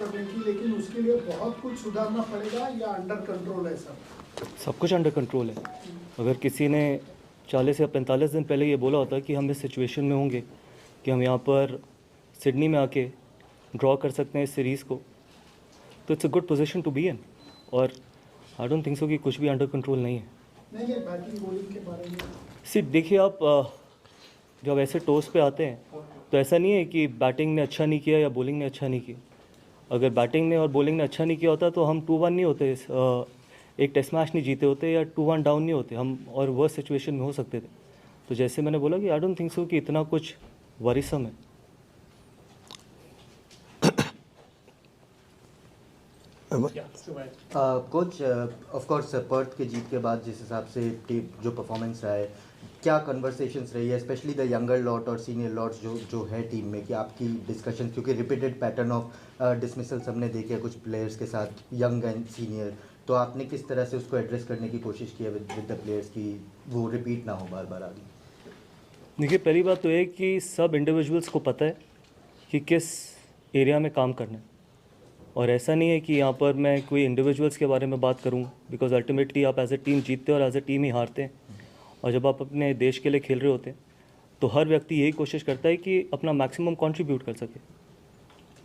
करने की, लेकिन उसके लिए बहुत कुछ सुधारना पड़ेगा या अंडर कंट्रोल है सब? सब कुछ अंडर कंट्रोल है। अगर किसी ने 40 या 45 दिन पहले ये बोला होता कि हम इस सिचुएशन में होंगे कि हम यहाँ पर सिडनी में आके ड्रॉ कर सकते हैं इस सीरीज़ को, तो it's a good position to be in. और आई डोंट थिंक सो कि कुछ भी अंडर कंट्रोल नहीं है। नहीं, बैटिंग बॉलिंग के बारे में सिर्फ देखिए, आप जब ऐसे टॉस पे आते हैं तो ऐसा नहीं है कि बैटिंग ने अच्छा नहीं किया या बॉलिंग ने अच्छा नहीं किया। अगर बैटिंग ने और बॉलिंग ने अच्छा नहीं किया होता तो हम 2-1 नहीं होते, एक टेस्ट मैच नहीं जीते होते या 2-1 डाउन नहीं होते हम, और वर्स्ट सिचुएशन में हो सकते थे। तो जैसे मैंने बोला कि आई डोंट थिंक सो कि इतना कुछ वरीसम है। कोच, ऑफ कोर्स पर्थ के जीत के बाद जिस हिसाब से टीम जो परफॉर्मेंस रहा है, क्या कन्वर्सेशंस रही है स्पेशली द यंगर लॉट और सीनियर लॉट्स जो है टीम में, कि आपकी डिस्कशन, क्योंकि रिपीटेड पैटर्न ऑफ डिसमिसल सबने देखे कुछ प्लेयर्स के साथ, यंग एंड सीनियर, तो आपने किस तरह से उसको एड्रेस करने की कोशिश की है विद द प्लेयर्स की वो रिपीट ना हो बार बार आगे? देखिए, पहली बात तो है कि सब इंडिविजुअल्स को पता है कि किस एरिया में काम करना है, और ऐसा नहीं है कि यहाँ पर मैं कोई इंडिविजुअल्स के बारे में बात करूँ, बिकॉज अल्टीमेटली आप एज ए टीम जीतते हैं और एज ए टीम ही हारते हैं। और जब आप अपने देश के लिए खेल रहे होते हैं तो हर व्यक्ति यही कोशिश करता है कि अपना मैक्सिमम कंट्रीब्यूट कर सके,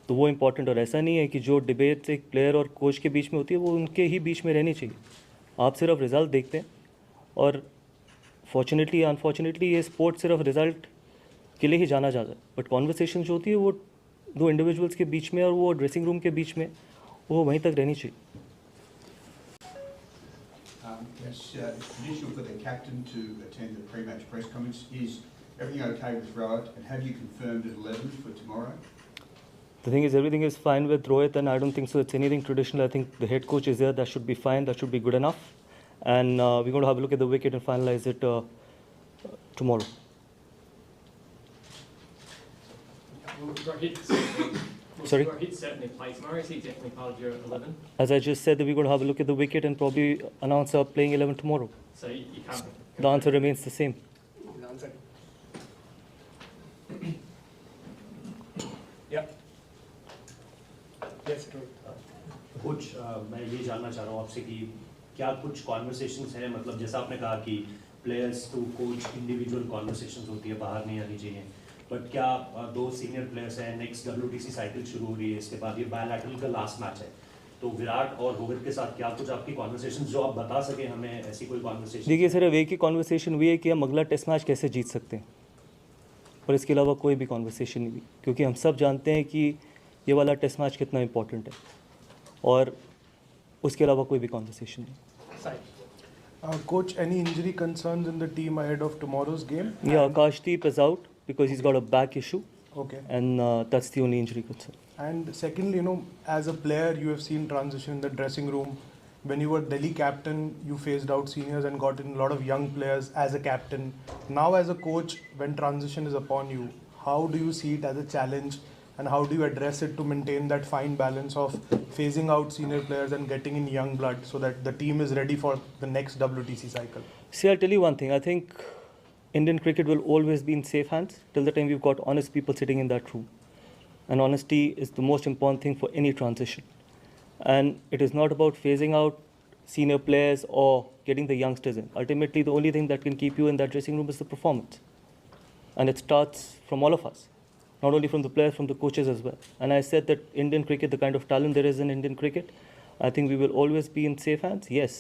तो वो इम्पॉर्टेंट। और ऐसा नहीं है कि जो डिबेट्स एक प्लेयर और कोच के बीच में होती है वो उनके ही बीच में रहनी चाहिए। आप सिर्फ रिज़ल्ट देखते हैं, और फॉर्चुनेटली या अनफॉर्चुनेटली ये स्पोर्ट सिर्फ रिज़ल्ट के लिए ही जाना जाता है, बट कॉन्वर्सेशन जो होती है वो दो इंडिविजुअल्स के बीच में और वो ड्रेसिंग रूम के बीच में वो वहीं तक रहनी चाहिए। It's traditional for the captain to attend the pre-match press comments. Is everything okay with Rohit, and have you confirmed at 11 for tomorrow? The thing is, everything is fine with Rohit, and I don't think so it's anything traditional. I think the head coach is there. That should be fine. That should be good enough. And we're going to have a look at the wicket and finalize it tomorrow. Sorry? Rohit certainly play tomorrow. Is he definitely part of your 11? As I just said, that we're going to have a look at the wicket and probably announce our playing 11 tomorrow. So you can't. The answer remains the same. Yeah. Yes, कुछ मैं ये जानना चाह रहा हूँ आपसे कि क्या कुछ कॉन्वर्सेशंस हैं, मतलब जैसा आपने कहा कि players to coach individual conversations होती है, बाहर नहीं आनी चाहिए, बट क्या दो सीनियर प्लेयर्स हैं, नेक्स्ट WTC साइकिल शुरू हो रही है, इसके बाद ये बायलैटरल का लास्ट मैच है, तो विराट और रोहित के साथ क्या कुछ आपकी कॉन्वर्सेशंस जो आप बता सके हमें, ऐसी कोई कॉन्वर्सेशन? देखिए सर, एक ही कॉन्वर्सेशन हुई है कि हम अगला टेस्ट मैच कैसे जीत सकते हैं, और इसके अलावा कोई भी कॉन्वर्सेशन नहीं हुई, क्योंकि हम सब जानते हैं कि ये वाला टेस्ट मैच कितना इंपॉर्टेंट है, और उसके अलावा कोई भी कॉन्वर्सेशन नहीं। Coach, any injury concerns in the team ahead of tomorrow's game? Yeah, Akashdeep is out because he's got a back issue. Okay. And that's the only injury concern. And secondly, as a player, you have seen transition in the dressing room. When you were Delhi captain, you phased out seniors and got in a lot of young players as a captain. Now as a coach, when transition is upon you, how do you see it as a challenge? And how do you address it to maintain that fine balance of phasing out senior players and getting in young blood so that the team is ready for the next WTC cycle? See, I'll tell you one thing. I think Indian cricket will always be in safe hands till the time we've got honest people sitting in that room. And honesty is the most important thing for any transition. And it is not about phasing out senior players or getting the youngsters in. Ultimately, the only thing that can keep you in that dressing room is the performance. And it starts from all of us. Not only from the players, from the coaches as well. And I said that Indian cricket, the kind of talent there is in Indian cricket, I think we will always be in safe hands. Yes,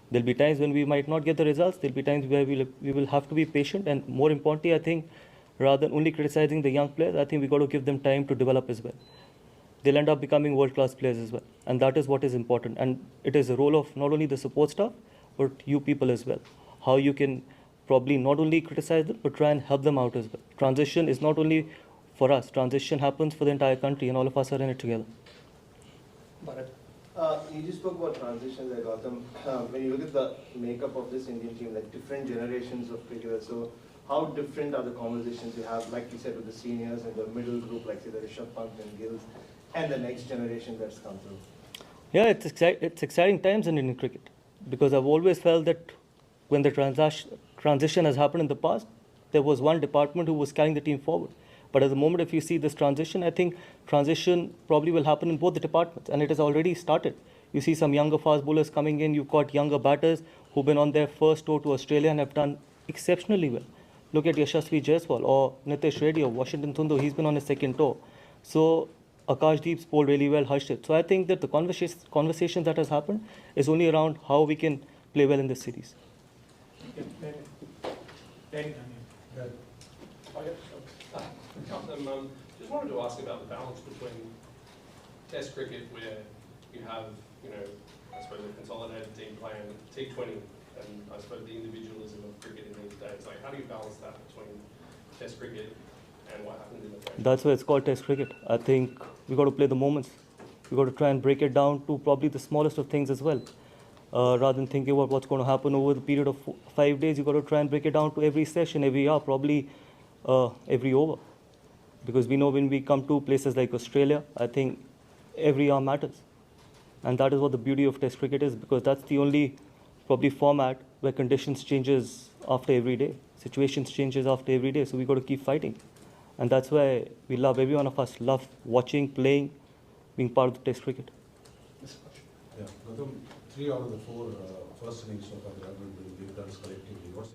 there'll be times when we might not get the results. There'll be times where we will have to be patient. And more importantly, I think, rather than only criticizing the young players, I think we've got to give them time to develop as well. They'll end up becoming world-class players as well. And that is what is important. And it is the role of not only the support staff, but you people as well. How you can probably not only criticize them, but try and help them out as well. Transition is not only for us. Transition happens for the entire country, and all of us are in it together. You just spoke about transitions there, Gautam. When you look at the makeup of this Indian team, like different generations of cricketers, so how different are the conversations you have, like you said, with the seniors and the middle group, like say the Rishabh Pant and Gills, and the next generation that's come through? Yeah, it's exciting times in Indian cricket, because I've always felt that when the transition has happened in the past, there was one department who was carrying the team forward. But at the moment, if you see this transition, I think transition probably will happen in both the departments, and it has already started. You see some younger fast bowlers coming in. You've got younger batters who've been on their first tour to Australia and have done exceptionally well. Look at Yashasvi Jaiswal or Nitesh Reddy or Washington Sundar. He's been on his second tour. So Akashdeep's bowled really well, Harshit. So I think that the conversation that has happened is only around how we can play well in this series. Gautam, just wanted to ask about the balance between Test cricket, where you have, I suppose a consolidated team playing T20, and I suppose the individualism of cricket in these days. Like, how do you balance that between Test cricket and what happens in the Test? That's why it's called Test cricket. I think we got to play the moments. We got to try and break it down to probably the smallest of things as well. Rather than thinking about what's going to happen over the period of 5 days, you got to try and break it down to every session, every hour, probably every over. Because we know when we come to places like Australia, I think every hour matters. And that is what the beauty of Test cricket is, because that's the only probably format where conditions changes after every day. Situations changes after every day. So we got to keep fighting. And that's why we love, every one of us love watching, playing, being part of the Test cricket. Yeah, Gautam, 3 out of the 4 first innings of the we've done collectively. What's